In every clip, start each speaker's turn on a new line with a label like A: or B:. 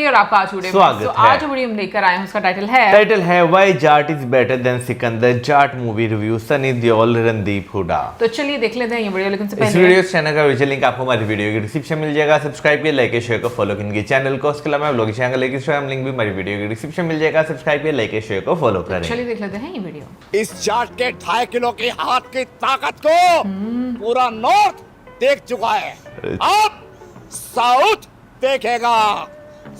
A: और आपका आज वीडियो में। तो आज वीडियो हम लेकर आए हैं, उसका टाइटल है
B: why Jaat is better than Sikandar, Jaat movie review, Sunny Deol, Randeep Hooda.
A: तो चलिए देख लेते हैं ये वीडियो। लेकिन
B: इस वीडियो चैनल का विजुअल लिंक आपको हमारी वीडियो की डिस्क्रिप्शन मिल जाएगा। सब्सक्राइब कीजिए, लाइक शेयर को फॉलो कीजिए चैनल को। उसके अलावा ब्लॉग चैनल लेकिन इंस्टाग्राम लिंक भी हमारी वीडियो की डिस्क्रिप्शन मिल जाएगा। सब्सक्राइब कीजिए, लाइक शेयर को फॉलो करें।
A: चलिए देख लेते हैं ये वीडियो।
C: इस जाट के 2.5 किलो की हाथ की ताकत को पूरा नॉर्थ देख चुका है, अब साउथ देखेगा।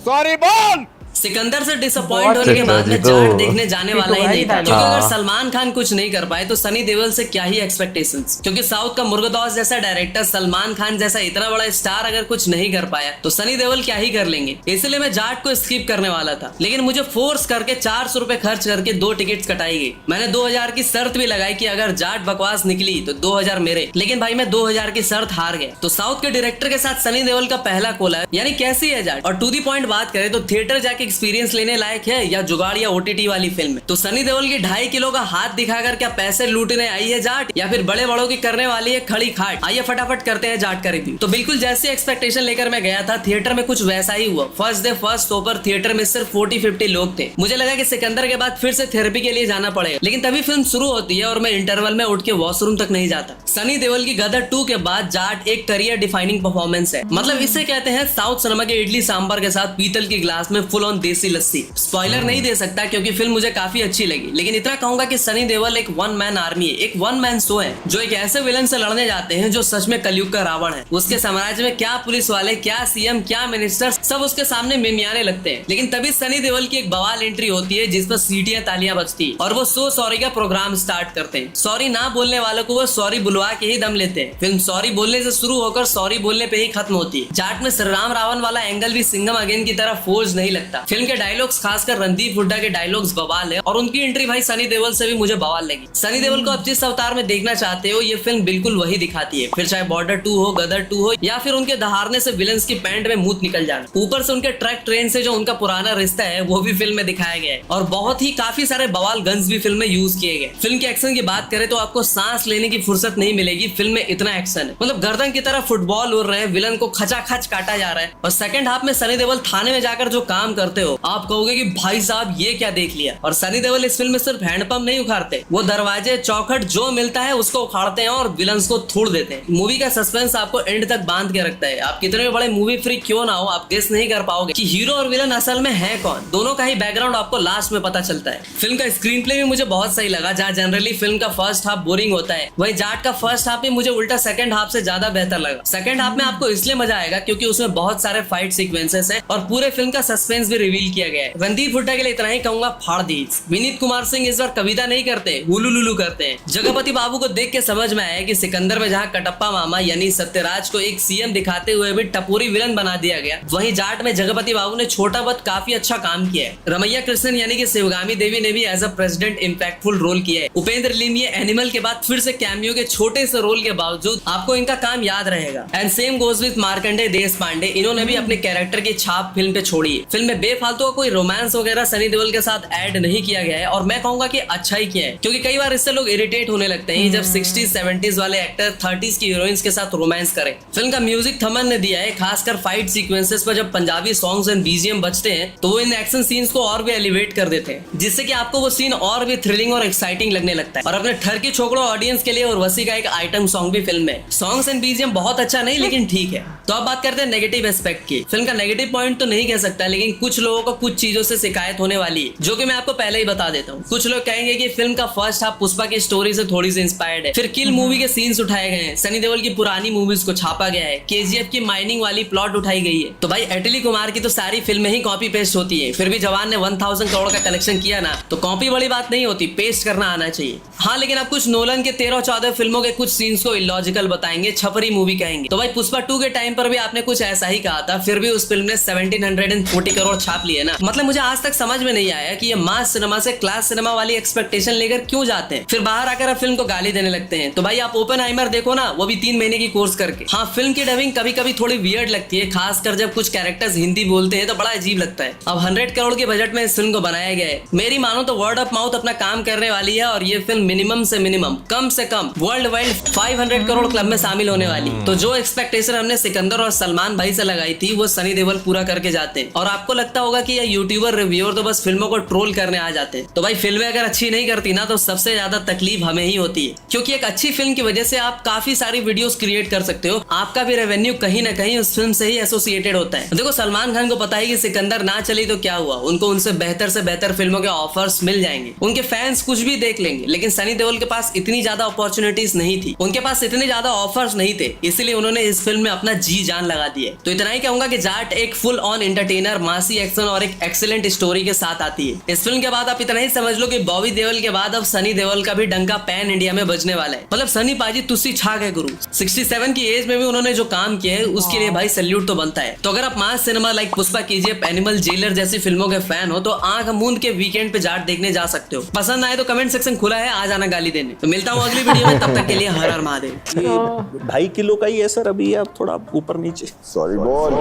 C: सॉरी बोल।
D: सिकंदर से डिसअपॉइंट होने के बाद में जाट देखने जाने वाला ही नहीं था, क्योंकि अगर सलमान खान कुछ नहीं कर पाए तो सनी देओल से क्या ही एक्सपेक्टेशंस। क्योंकि साउथ का मुर्गदास जैसा डायरेक्टर, सलमान खान जैसा इतना बड़ा स्टार अगर कुछ नहीं कर पाया तो सनी देओल क्या ही कर लेंगे। इसलिए मैं जाट को स्किप करने वाला था, लेकिन मुझे फोर्स करके 400 रुपए खर्च करके 2 टिकट्स कटाई गई। मैंने 2000 की शर्त भी लगाई कि अगर जाट बकवास निकली तो 2000 मेरे, लेकिन भाई मैं 2000 की शर्त हार गया। तो साउथ के डायरेक्टर के साथ सनी देओल का पहला कोलैब, यानी कैसी है जाट। और टू दी पॉइंट बात करें तो थिएटर जाके एक्सपीरियंस लेने लायक है या जुगाड़ या ओटीटी वाली फिल्म है। तो सनी देओल की 2.5 किलो का हाथ दिखाकर क्या पैसे लूटने आई है जाट, या फिर बड़े बड़ों की करने वाली है खड़ी खाट। आइए फटाफट करते हैं जाट का रिव्यू। तो बिल्कुल जैसी एक्सपेक्टेशन लेकर मैं गया था, थिएटर में कुछ वैसा ही हुआ। फर्स्ट डे फर्स्ट शो पर थिएटर में सिर्फ 40-50 लोग थे। मुझे लगा कि सिकंदर के बाद फिर से थेरेपी के लिए जाना पड़ेगा, लेकिन तभी फिल्म शुरू होती है और मैं इंटरवल में उठ के वॉशरूम तक नहीं जाता। सनी देओल की गदर 2 के बाद जाट एक करियर डिफाइनिंग परफॉर्मेंस है। मतलब इससे कहते हैं साउथ सिनेमा के इडली सांभर के साथ पीतल की ग्लास में फुल ऑन देसी लस्सी। स्पॉइलर नहीं दे सकता क्योंकि फिल्म मुझे काफी अच्छी लगी, लेकिन इतना कहूंगा कि सनी देओल एक वन मैन आर्मी है, एक वन मैन शो है, जो एक ऐसे विलन से लड़ने जाते हैं जो सच में कलयुग का रावण है। उसके साम्राज्य में क्या पुलिस वाले, क्या सीएम, क्या मिनिस्टर, सब उसके सामने मिमियाने लगते हैं। लेकिन तभी सनी देओल की एक बवाल एंट्री होती है जिस पर सीटियां तालियां बजती है और वो सो सॉरी का प्रोग्राम स्टार्ट करते हैं। सॉरी ना बोलने वालों को वो सॉरी बुलवा के ही दम लेते हैं। फिल्म सॉरी बोलने से शुरू होकर सॉरी बोलने पे ही खत्म होती है। जाट में श्री राम रावण वाला एंगल भी सिंघम अगेन की तरह फोर्स नहीं लगता। फिल्म के डायलॉग्स, खासकर रणदीप हुड्डा के डायलॉग्स बवाल है और उनकी एंट्री भाई सनी देओल से भी मुझे बवाल लगी। सनी देओल को आप जिस अवतार में देखना चाहते हो ये फिल्म बिल्कुल वही दिखाती है। फिर चाहे बॉर्डर 2 हो, गदर 2 हो, या फिर उनके दहाड़ने से विलन्स की पैंट में मूत निकल जाना, ऊपर से उनके ट्रक ट्रेन से जो उनका पुराना रिश्ता है वो भी फिल्म में दिखाया गया है। और बहुत ही काफी सारे बवाल गन्स भी फिल्म में यूज किए गए। फिल्म के एक्शन की बात करें तो आपको सांस लेने की फुर्सत नहीं मिलेगी। फिल्म में इतना एक्शन है, मतलब गर्दन की तरह फुटबॉल उड़ रहे हैं, विलन को खचाखच काटा जा रहा है। और सेकंड हाफ में सनी देओल थाने में जाकर जो काम करते हो, आप कहोगे कि भाई साहब ये क्या देख लिया। और सनी देओल इस फिल्म में सिर्फ हैंडपंप नहीं उखाड़ते, वो दरवाजे चौखट जो मिलता है उसको उखाड़ते हैं और विलन्स को थूड़ देते हैं। मूवी का सस्पेंस आपको एंड तक बांध के रखता है। आप कितने बड़े मूवी फ्री क्यों ना हो, आप गेस नहीं कर पाओगे कि हीरो और विलन असल में है कौन। दोनों का ही बैकग्राउंड आपको लास्ट में पता चलता है। फिल्म का स्क्रीन प्ले भी मुझे बहुत सही लगा। जहाँ जनरली फिल्म का फर्स्ट हाफ बोरिंग होता है, वही जाट का फर्स्ट हाफ भी मुझे उल्टा सेकंड हाफ से ज्यादा बेहतर लगा। सेकंड हाफ में आपको इसलिए मजा आएगा क्योंकि उसमें बहुत सारे फाइट सीक्वेंसेस हैं और पूरे फिल्म का सस्पेंस भी रिवील किया गया है। रणदीप हुड्डा के लिए इतना ही कहूंगा, फाड़ दी। विनीत कुमार सिंह इस बार कविता नहीं करते, हुलुलुलु करते हैं। जगपति बाबू को देख के समझ में आया कि सिकंदर में जहाँ कटप्पा मामा यानी सत्यराज को एक सीएम दिखाते हुए भी टपोरी विलन बना दिया गया, वहीं जाट में जगपति बाबू ने छोटा बट काफी अच्छा काम किया है। रमैया कृष्णन यानी कि शिवगामी देवी ने भी as a president impactful role किया है। उपेंद्र लिमये एनिमल के बाद फिर से कैमियो के छोटे से रोल के बावजूद आपको इनका काम याद रहेगा। And same goes with Markand Deshpande, इन्होंने भी अपने कैरेक्टर की छाप फिल्म पे छोड़ी है। फिल्म में बेफालतू का कोई रोमांस वगैरह सनी देओल के साथ ऐड नहीं किया गया है और मैं कहूंगा कि अच्छा ही किया है, क्योंकि कई बार इससे लोग इरिटेट होने लगते हैं जब 60s 70s वाले एक्टर 30s की हीरोइंस के साथ रोमांस करें। फिल्म का म्यूजिक थमन ने दिया है, खासकर फाइट सीक्वेंसेस पर जब पंजाबी सॉन्ग्स एंड बीजीएम बजते हैं तो वो इन एक्शन सीन्स को और भी एलिवेट कर देते हैं, जिससे कि आपको वो सीन और भी थ्रिलिंग और एक्साइटिंग लगने लगता है। और अपने ठरकी छोकड़ों ऑडियंस के लिए उर्वशी का एक आइटम सॉन्ग भी फिल्म में। सॉन्ग्स एंड बीजीएम बहुत अच्छा नहीं, लेकिन ठीक है। तो अब बात करते हैं नेगेटिव एस्पेक्ट की। फिल्म का नेगेटिव पॉइंट तो नहीं कह सकता, लेकिन कुछ लोगों को कुछ चीजों से शिकायत होने वाली है, जो कि मैं आपको पहले ही बता देता हूँ। कुछ लोग कहेंगे कि फिल्म का फर्स्ट हाफ पुष्पा की स्टोरी से थोड़ी सी इंस्पायर्ड है, फिर किल मूवी के सीन्स उठाए गए हैं, सनी देओल की पुरानी मूवीज को छापा गया है, केजीएफ की माइनिंग वाली प्लॉट उठाई गई है। तो भाई अटली कुमार की तो सारी फिल्में ही कॉपी पेस्ट होती है, फिर भी जवान ने 1000 करोड़ का कलेक्शन किया ना, तो कॉपी बड़ी बात नहीं होती, पेस्ट करना आना चाहिए। हाँ, लेकिन अब कुछ नोलन के 13-14 फिल्मों के कुछ सीन्स को इलॉजिकल बताएंगे, छपरी मूवी कहेंगे। तो भाई पुष्पा 2 के टाइम पर भी आपने कुछ ऐसा ही कहा था, फिर भी उस फिल्म ने 1740 करोड़ छाप लिए ना। मतलब मुझे आज तक समझ में नहीं आया कि ये मास सिनेमा से क्लास सिनेमा वाली एक्सपेक्टेशन लेकर क्यों जाते हैं, फिर बाहर आकर फिल्म को गाली देने लगते हैं। तो भाई आप ओपेनहाइमर देखो ना, वो भी 3 महीने की कोर्स करके। हाँ, फिल्म की डबिंग कभी कभी थोड़ी वियर्ड लगती है, खासकर जब कुछ कैरेक्टर्स हिंदी बोलते हैं तो बड़ा अजीब लगता है। अब 100 करोड़ के बजट में इस फिल्म को बनाया गया है। मेरी मानो तो वर्ड ऑफ माउथ अपना काम करने वाली है और ये फिल्म मिनिमम से मिनिमम, कम से कम वर्ल्ड वाइड 500 करोड़ क्लब में शामिल होने वाली। तो जो एक्सपेक्टेशन हमने सिकंदर और सलमान भाई से लगाई थी वो सनी देओल पूरा करके जाते हैं। और आपको लगता लगता होगा कि ये यूट्यूबर रिव्यूअर तो बस फिल्मों को ट्रोल करने आ जाते हैं, तो भाई फिल्में अगर अच्छी नहीं करती ना तो सबसे ज्यादा तकलीफ हमें ही होती है, क्योंकि एक अच्छी फिल्म की वजह से आप काफी सारी वीडियोस क्रिएट कर सकते हो, आपका भी रेवेन्यू कहीं ना कहीं उस फिल्म से ही एसोसिएटेड होता है। देखो सलमान खान को पता है कि सिकंदर ना चली तो क्या हुआ, उनको उनसे बेहतर फिल्मों के ऑफर्स मिल जाएंगे, उनके फैंस कुछ भी देख लेंगे, लेकिन सनी देओल के पास इतनी ज्यादा अपॉर्चुनिटीज नहीं थी, उनके पास इतने ज्यादा ऑफर्स नहीं थे, इसलिए उन्होंने इस फिल्म में अपना जी जान लगा दिया। तो इतना ही कहूंगा कि जाट एक फुल ऑन एंटरटेनर, मासी एक्शन और एक एक्सीलेंट स्टोरी के साथ आती है। इस फिल्म के बाद आप इतना ही समझ लो कि बॉबी देओल के बाद अब सनी देओल का भी डंका पैन इंडिया में बजने वाला है। मतलब सनी पाजी तुस्सी छा गए गुरु। 67 की एज में भी उन्होंने जो काम किया है उसके लिए भाई सैल्यूट तो बनता है। तो अगर आप mass cinema like Pushpa, KGF, Animal, Jailer जैसी फिल्मों के फैन हो तो आंख मूंद के वीकेंड पे जाट देखने जा सकते हो। पसंद आए तो कमेंट सेक्शन खुला है, आ जाना गाली देने। तो मिलता हूँ अगली वीडियो में, तब तक के लिए हर हर महादेव।
E: 2.5 किलो का ही है सर, अभी आप थोड़ा ऊपर नीचे। Sorry ball.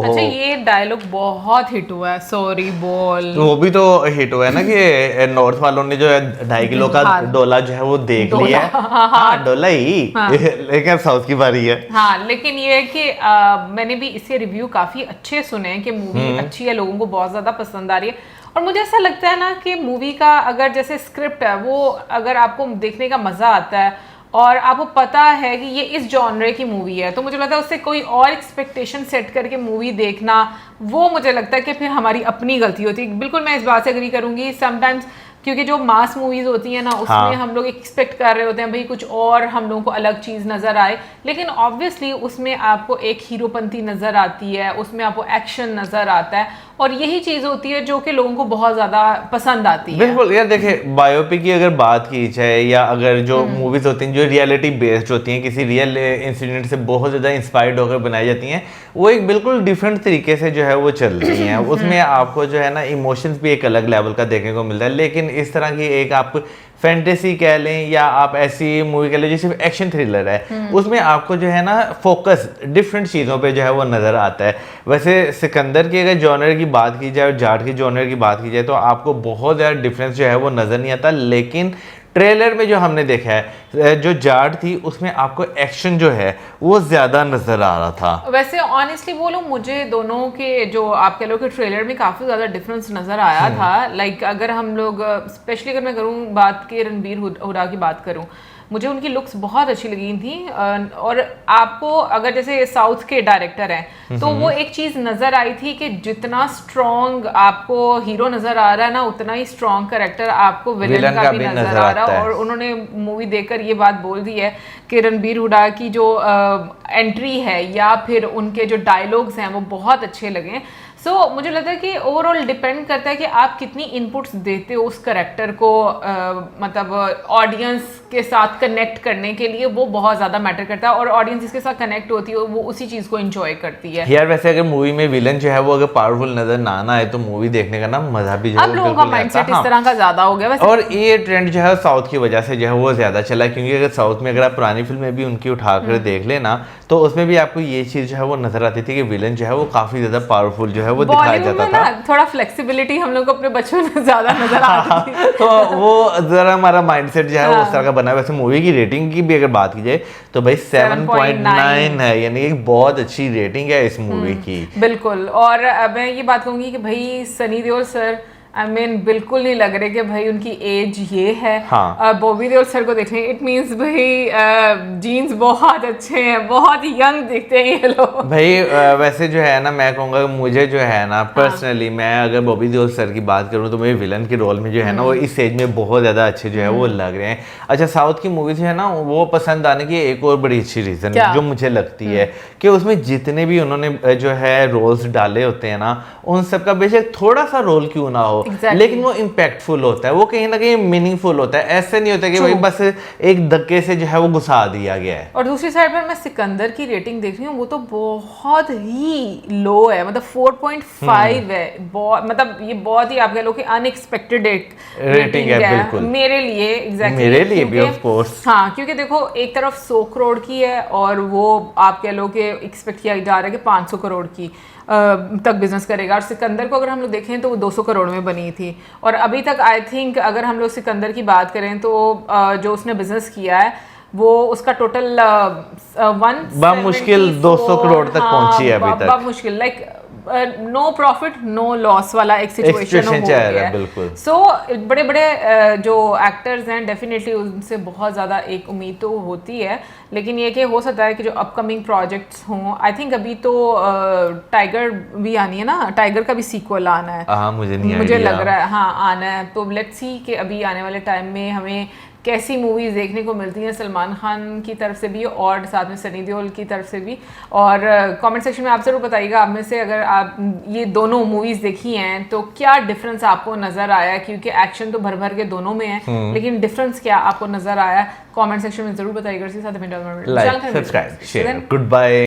A: अच्छा ये डायलॉग बहुत हिट हुआ है, सॉरी बॉल।
B: वो भी तो हिट हुआ है ना कि नॉर्थ वालों ने जो है 2.5 किलो का डोला जो है वो देख लिया है। हाँ डोला ही, लेकिन साउथ की बारी है।
A: हाँ लेकिन ये है कि मैंने भी इसके रिव्यू काफी अच्छे सुने हैं कि मूवी अच्छी है, लोगों को बहुत ज्यादा पसंद आ रही है। और मुझे ऐसा लगता है ना कि मूवी का अगर जैसे स्क्रिप्ट है वो अगर आपको देखने का मजा आता है और आपको पता है कि ये इस जॉनरे की मूवी है, तो मुझे लगता है उससे कोई और एक्सपेक्टेशन सेट करके मूवी देखना, वो मुझे लगता है कि फिर हमारी अपनी गलती होती है। बिल्कुल मैं इस बात से एग्री करूंगी। समटाइम्स क्योंकि जो मास मूवीज होती है ना उसमें हम लोग एक्सपेक्ट कर रहे होते हैं भाई कुछ और हम लोगों को अलग चीज नजर आए, लेकिन ऑब्वियसली उसमें आपको एक हीरोपंती नजर आती है, उसमें आपको एक्शन नजर आता है, और यही चीज होती है जो कि लोगों को बहुत ज्यादा पसंद आती है।
B: बिल्कुल यार, देखिए बायोपिक की अगर बात की जाए या अगर जो मूवीज होती हैं जो रियलिटी बेस्ड होती हैं, किसी रियल इंसिडेंट से बहुत ज्यादा इंस्पायर्ड होकर बनाई जाती हैं, वो एक बिल्कुल डिफरेंट तरीके से जो है वो चल रही हैं। उसमें आपको जो है ना इमोशंस भी एक अलग लेवल का देखने को मिलता है। लेकिन इस तरह की एक आप फैंटेसी कह लें या आप ऐसी मूवी कह लें जो सिर्फ एक्शन थ्रिलर है, उसमें आपको जो है ना फोकस डिफरेंट चीज़ों पे जो है वो नज़र आता है। वैसे सिकंदर की अगर जॉनर की बात की जाए और जाट की जॉनर की बात की जाए तो आपको बहुत ज़्यादा डिफरेंस जो है वो नज़र नहीं आता। लेकिन ट्रेलर में जो हमने देखा है जो जाट थी उसमें आपको एक्शन जो है वो ज़्यादा नज़र आ रहा था।
A: वैसे ऑनेस्टली बोलूं मुझे दोनों के जो आप कह लो कि ट्रेलर में काफ़ी ज़्यादा डिफरेंस नज़र आया था। लाइक अगर हम लोग स्पेशली अगर मैं करूं बात के रणबीर हुड्डा की बात करूं, मुझे उनकी लुक्स बहुत अच्छी लगी थी। और आपको अगर जैसे साउथ के डायरेक्टर हैं तो वो एक चीज़ नज़र आई थी कि जितना स्ट्रॉन्ग आपको हीरो नज़र आ रहा है ना उतना ही स्ट्रॉन्ग कैरेक्टर आपको विलन का भी नज़र आ रहा है। और उन्होंने मूवी देखकर ये बात बोल दी है कि रणबीर हुड्डा की जो एंट्री है या फिर उनके जो डायलॉग्स हैं वो बहुत अच्छे लगे। सो मुझे लगता है कि ओवरऑल डिपेंड करता है कि आप कितनी इनपुट्स देते हो उस करेक्टर को, मतलब ऑडियंस के साथ कनेक्ट करने के लिए, वो बहुत ज़्यादा मैटर करता है। और ऑडियंस जिसके साथ कनेक्ट होती है वो उसी चीज़ को एंजॉय करती है।
B: यार वैसे अगर मूवी में विलन जो है वो अगर पावरफुल नजर ना आए तो मूवी देखने का ना मजा भी जो है
A: अब लोगों का माइंडसेट इस तरह का ज़्यादा हो गया वैसे।
B: और ये ट्रेंड जो है साउथ की वजह से जो है वो ज़्यादा चला, क्योंकि अगर साउथ में अगर आप पुरानी फिल्में भी उनकी उठाकर देख लेना तो उसमें भी आपको ये चीज़ जो है वो नजर आती थी कि विलन जो है वो काफ़ी ज़्यादा पावरफुल जो है वो दिखाया जाता था।
A: थोड़ा फ्लेक्सिबिलिटी हम लोग को अपने बच्चों में ज्यादा नजर आती थी।
B: तो वो जरा हमारा माइंडसेट जो है वो उस तरह का बना है। वैसे मूवी की रेटिंग की भी अगर बात की जाए तो भाई 7.9 है, यानी एक बहुत अच्छी रेटिंग है इस मूवी की।
A: बिल्कुल। और मैं ये बात कहूंगी कि भाई सनी देओल सर बिल्कुल नहीं लग रहे कि भाई उनकी एज ये है।
B: हाँ।
A: बॉबी देओल सर को देखें, इट मींस भाई जीन्स बहुत अच्छे हैं, बहुत यंग दिखते हैं ये लोग।
B: भाई वैसे जो है ना मैं कहूँगा मुझे जो है ना पर्सनली मैं अगर बॉबी देओल सर की बात करूँ तो मेरे विलन के रोल में जो है ना वो इस एज में बहुत ज़्यादा अच्छे जो है वो लग रहे हैं। अच्छा साउथ की मूवीज है ना वो पसंद आने की एक और बड़ी अच्छी रीज़न जो मुझे लगती है कि उसमें जितने भी उन्होंने जो है रोल्स डाले होते हैं ना उन सबका बेशक थोड़ा सा रोल क्यों ना हो लेकिन वो इम्पैक्टफुल होता है, वो कहीं ना कहीं मीनिंगफुल होता है। ऐसे नहीं होता कि भाई बस एक धक्के से जो है वो घुसा दिया गया है।
A: और दूसरी साइड पर मैं सिकंदर की रेटिंग देख रही हूँ, वो तो बहुत ही लो है, मतलब 4.5 है। मतलब ये बहुत ही आप कह लो कि अनएक्सपेक्टेड एक रेटिंग है मेरे लिए। एग्जैक्टली
B: मेरे लिए भी ऑफ कोर्स।
A: हाँ क्योंकि देखो एक तरफ 100 करोड़ की है और वो आप कह लो कि एक्सपेक्ट किया जा रहा है कि 500 करोड़ की तक बिजनेस करेगा। और सिकंदर को अगर हम लोग देखें तो वो 200 करोड़ में बनी थी और अभी तक आई थिंक अगर हम लोग सिकंदर की बात करें तो जो उसने बिजनेस किया है वो उसका टोटल मुश्किल 200 करोड़ तक पहुंची है अभी तक।
B: बहुत
A: मुश्किल, like no profit no loss वाला एक सिचुएशन हो
B: situation चल रहा
A: गया
B: है,
A: है।
B: बिल्कुल।
A: सो बड़े बड़े जो एक्टर्स हैं डेफिनेटली उनसे बहुत ज़्यादा एक उम्मीद तो होती है, लेकिन ये कि हो सकता है कि जो अपकमिंग प्रोजेक्ट्स हों, आई थिंक अभी तो टाइगर भी आनी है ना, टाइगर का भी सीक्वल आना है।
B: हाँ, मुझे नहीं
A: मुझे
B: idea।
A: लग रहा है हाँ आना है, तो लेट्स सी कि अभी आने वाले टाइम में हमें कैसी मूवीज़ देखने को मिलती हैं सलमान खान की तरफ से भी और साथ में सनी देओल की तरफ से भी। और कमेंट सेक्शन में आप ज़रूर बताइएगा आप में से अगर आप ये दोनों मूवीज़ देखी हैं तो क्या डिफरेंस आपको नज़र आया, क्योंकि एक्शन तो भर भर के दोनों में है, लेकिन डिफरेंस क्या आपको नज़र आया कमेंट सेक्शन में ज़रूर बताइएगा। इसी के साथ
B: like, subscribe, share, good bye.